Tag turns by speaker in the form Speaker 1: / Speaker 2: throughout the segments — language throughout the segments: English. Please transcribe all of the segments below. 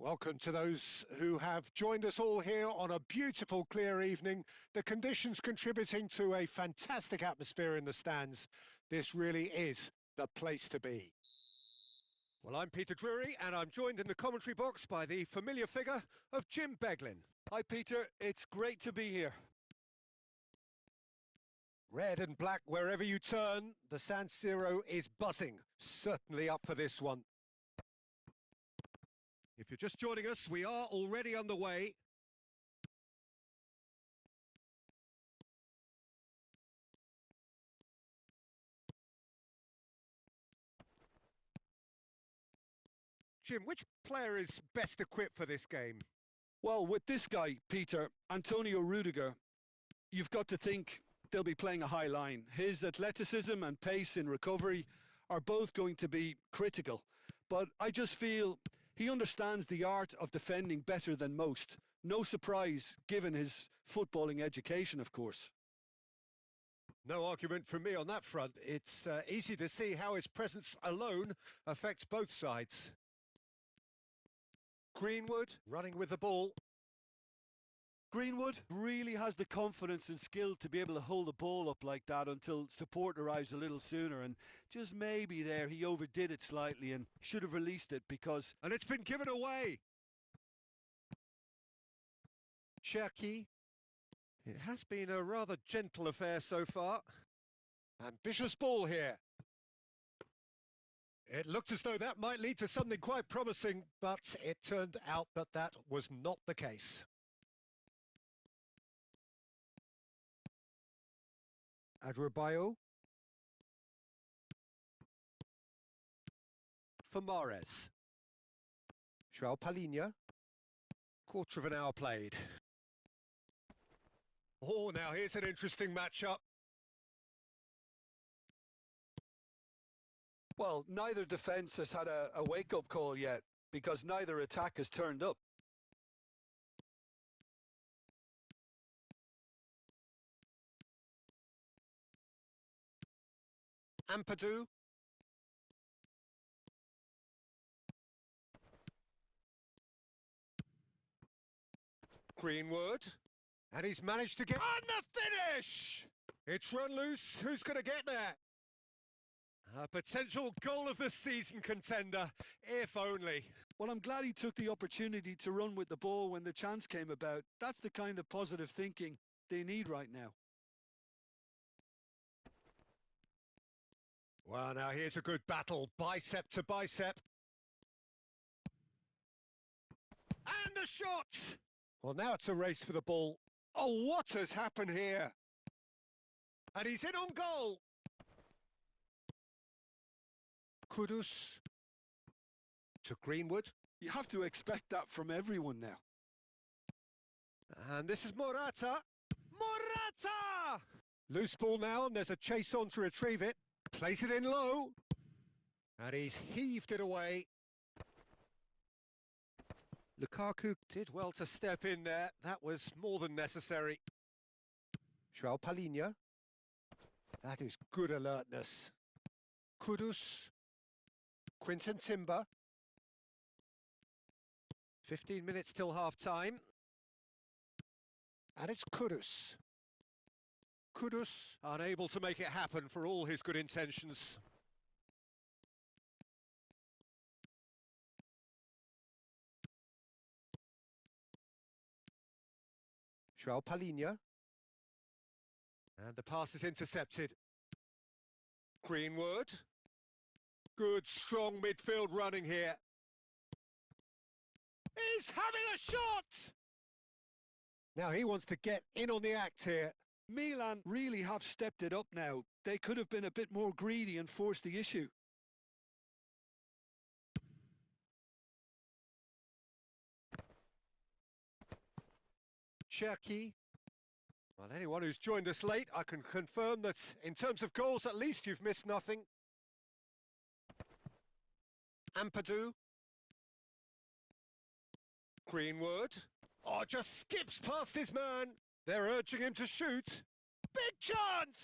Speaker 1: Welcome to those who have joined us all here on a beautiful, clear evening. The conditions contributing to a fantastic atmosphere in the stands. This really is the place to be. Well, I'm Peter Drury, and I'm joined in the commentary box by the familiar figure of Jim Beglin.
Speaker 2: Hi, Peter. It's great to be here.
Speaker 1: Red and black wherever you turn, the San Siro is buzzing. Certainly up for this one. If you're just joining us, we are already underway. Jim, which player is best equipped for this game?
Speaker 2: Well, with this guy, Peter, Antonio Rudiger, you've got to think they'll be playing a high line. His athleticism and pace in recovery are both going to be critical. But I just feel he understands the art of defending better than most. No surprise, given his footballing education, of course.
Speaker 1: No argument from me on that front. It's easy to see how his presence alone affects both sides. Greenwood running with the ball.
Speaker 2: Greenwood really has the confidence and skill to be able to hold the ball up like that until support arrives a little sooner, and just maybe there he overdid it slightly and should have released it because...
Speaker 1: And it's been given away! Cherki. It has been a rather gentle affair so far. Ambitious ball here. It looked as though that might lead to something quite promising, but it turned out that that was not the case. Adrabayo. For Mahrez. João Palhinha. Quarter of an hour played. Oh, now here's an interesting matchup.
Speaker 2: Well, neither defence has had a wake-up call yet because neither attack has turned up.
Speaker 1: Ampadu. Greenwood. And he's managed to get on the finish! It's run loose. Who's going to get there? A potential goal of the season contender, if only.
Speaker 2: Well, I'm glad he took the opportunity to run with the ball when the chance came about. That's the kind of positive thinking they need right now.
Speaker 1: Well, now here's a good battle, bicep to bicep. And a shot! Well, now it's a race for the ball. Oh, what has happened here? And he's in on goal! Kudus to Greenwood.
Speaker 2: You have to expect that from everyone now.
Speaker 1: And this is Morata. Morata! Loose ball now, and there's a chase on to retrieve it. Place it in low. And he's heaved it away. Lukaku did well to step in there. That was more than necessary. João Palhinha. That is good alertness. Kudus. Quinton Timber. 15 minutes till half-time. And it's Kudus. Kudus unable to make it happen for all his good intentions. João Palhinha. And the pass is intercepted. Greenwood. Good, strong midfield running here. He's having a shot! Now he wants to get in on the act here.
Speaker 2: Milan really have stepped it up now. They could have been a bit more greedy and forced the issue.
Speaker 1: Cherki. Well, anyone who's joined us late, I can confirm that in terms of goals, at least you've missed nothing. Ampadu. Greenwood. Oh, just skips past his man. They're urging him to shoot. Big chance!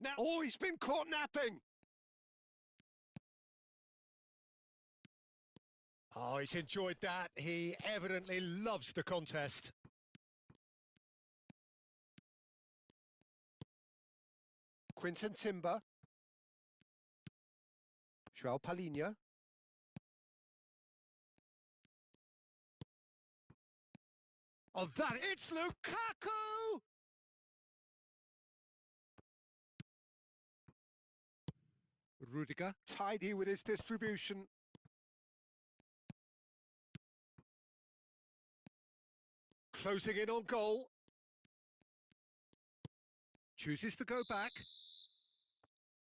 Speaker 1: Now, oh, he's been caught napping. Oh, he's enjoyed that. He evidently loves the contest. Quinton Timber. João Palhinha. Oh, it's Lukaku! Rudiger, tidy with his distribution. Closing in on goal. Chooses to go back.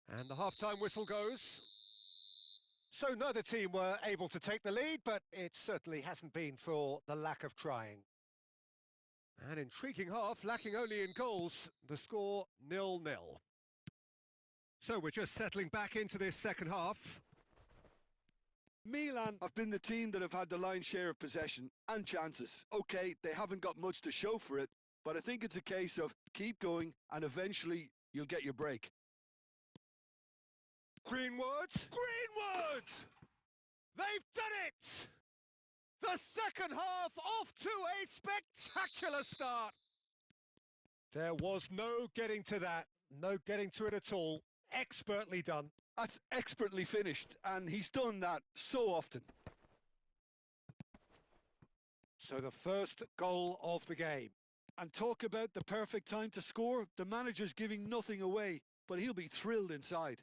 Speaker 1: And the half-time whistle goes. So neither team were able to take the lead, but it certainly hasn't been for the lack of trying. An intriguing half, lacking only in goals. The score 0-0. So we're just settling back into this second half.
Speaker 2: Milan have been the team that have had the lion's share of possession and chances. OK, they haven't got much to show for it, but I think it's a case of keep going and eventually you'll get your break.
Speaker 1: Greenwood! Greenwood! They've done it! The second half off to a spectacular start. There was no getting to that, no getting to it at all. Expertly done.
Speaker 2: That's expertly finished, and he's done that so often.
Speaker 1: So the first goal of the game.
Speaker 2: And talk about the perfect time to score. The manager's giving nothing away, but he'll be thrilled inside.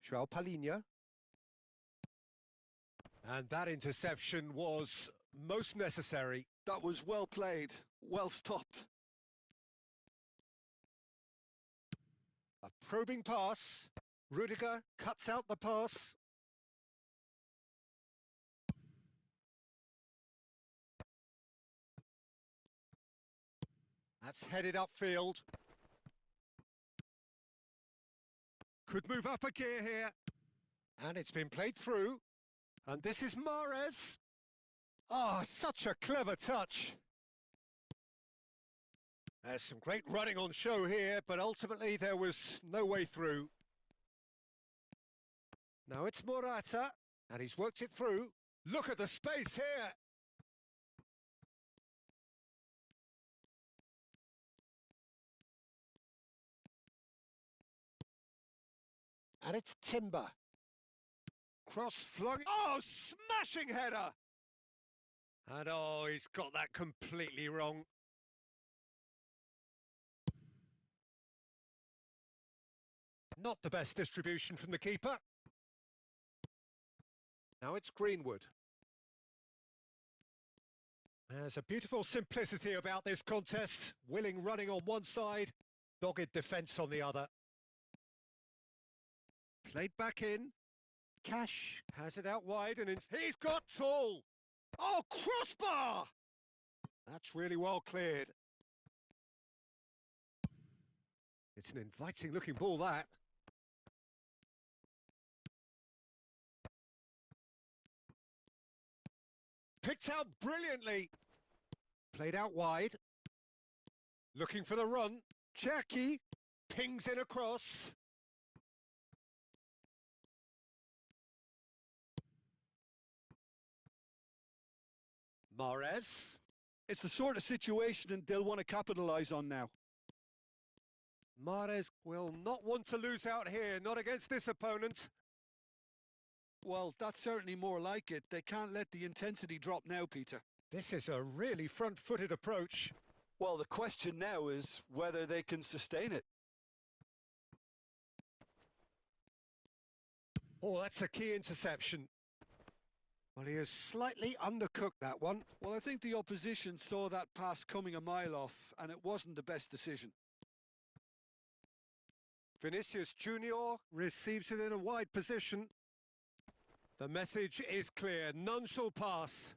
Speaker 1: João Palhinha. And that interception was most necessary.
Speaker 2: That was well played, well stopped.
Speaker 1: A probing pass. Rudiger cuts out the pass. That's headed upfield. Could move up a gear here. And it's been played through. And this is Mahrez. Oh, such a clever touch. There's some great running on show here, but ultimately there was no way through. Now it's Morata, and he's worked it through. Look at the space here. And it's Timber. Cross flung. Oh, smashing header! And oh, he's got that completely wrong. Not the best distribution from the keeper. Now it's Greenwood. There's a beautiful simplicity about this contest. Willing running on one side, dogged defence on the other. Played back in. Cash has it out wide and he's got tall. Oh, crossbar! That's really well cleared. It's an inviting looking ball, that. Picked out brilliantly. Played out wide. Looking for the run. Cherki pings in across. Mahrez.
Speaker 2: It's the sort of situation that they'll want to capitalise on now.
Speaker 1: Mahrez will not want to lose out here, not against this opponent.
Speaker 2: Well, that's certainly more like it. They can't let the intensity drop now, Peter.
Speaker 1: This is a really front-footed approach.
Speaker 2: Well, the question now is whether they can sustain it.
Speaker 1: Oh, that's a key interception. Well, he has slightly undercooked that one.
Speaker 2: Well, I think the opposition saw that pass coming a mile off, and it wasn't the best decision.
Speaker 1: Vinicius Junior receives it in a wide position. The message is clear, none shall pass.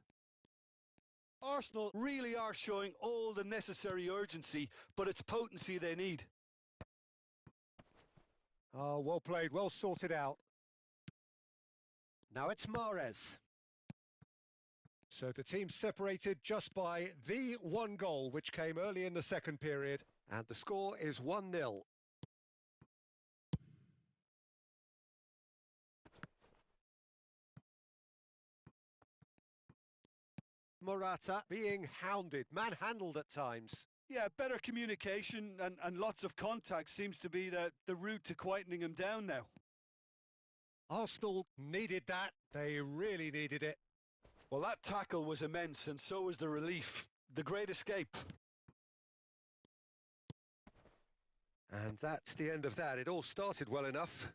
Speaker 2: Arsenal really are showing all the necessary urgency, but it's potency they need.
Speaker 1: Oh, well played, well sorted out. Now it's Mahrez. So the team separated just by the one goal, which came early in the second period. And the score is 1-0. Morata being hounded, manhandled at times.
Speaker 2: Yeah, better communication and lots of contact seems to be the route to quietening him down now.
Speaker 1: Arsenal needed that. They really needed it.
Speaker 2: Well, that tackle was immense, and so was the relief. The great escape.
Speaker 1: And that's the end of that. It all started well enough.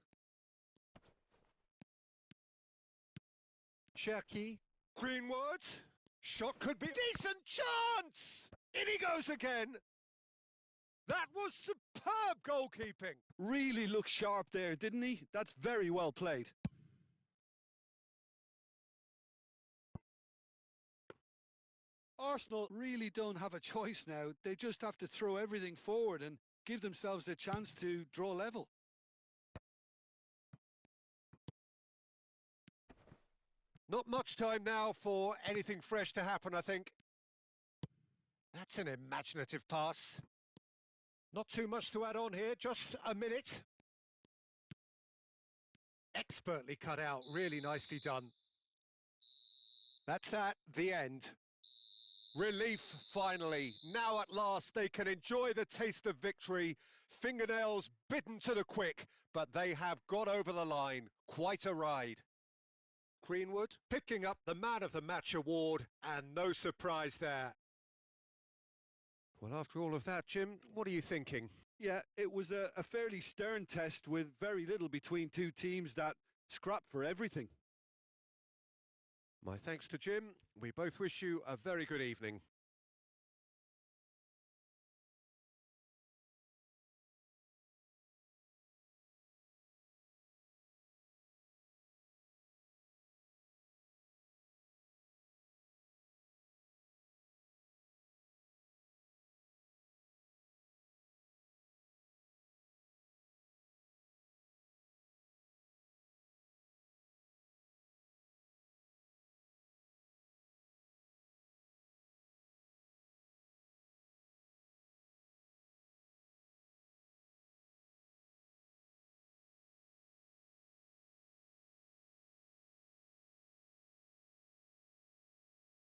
Speaker 1: Cherki, Greenwood. Shot could be... Decent chance! In he goes again. That was superb goalkeeping.
Speaker 2: Really looked sharp there, didn't he? That's very well played. Arsenal really don't have a choice now. They just have to throw everything forward and give themselves a chance to draw level.
Speaker 1: Not much time now for anything fresh to happen, I think. That's an imaginative pass. Not too much to add on here, just a minute. Expertly cut out, really nicely done. That's that, the end. Relief, finally. Now at last they can enjoy the taste of victory. Fingernails bitten to the quick, but they have got over the line. Quite a ride. Greenwood picking up the Man of the Match award, and no surprise there. Well, after all of that, Jim, what are you thinking?
Speaker 2: Yeah, it was a fairly stern test with very little between two teams that scrapped for everything.
Speaker 1: My thanks to Jim. We both wish you a very good evening.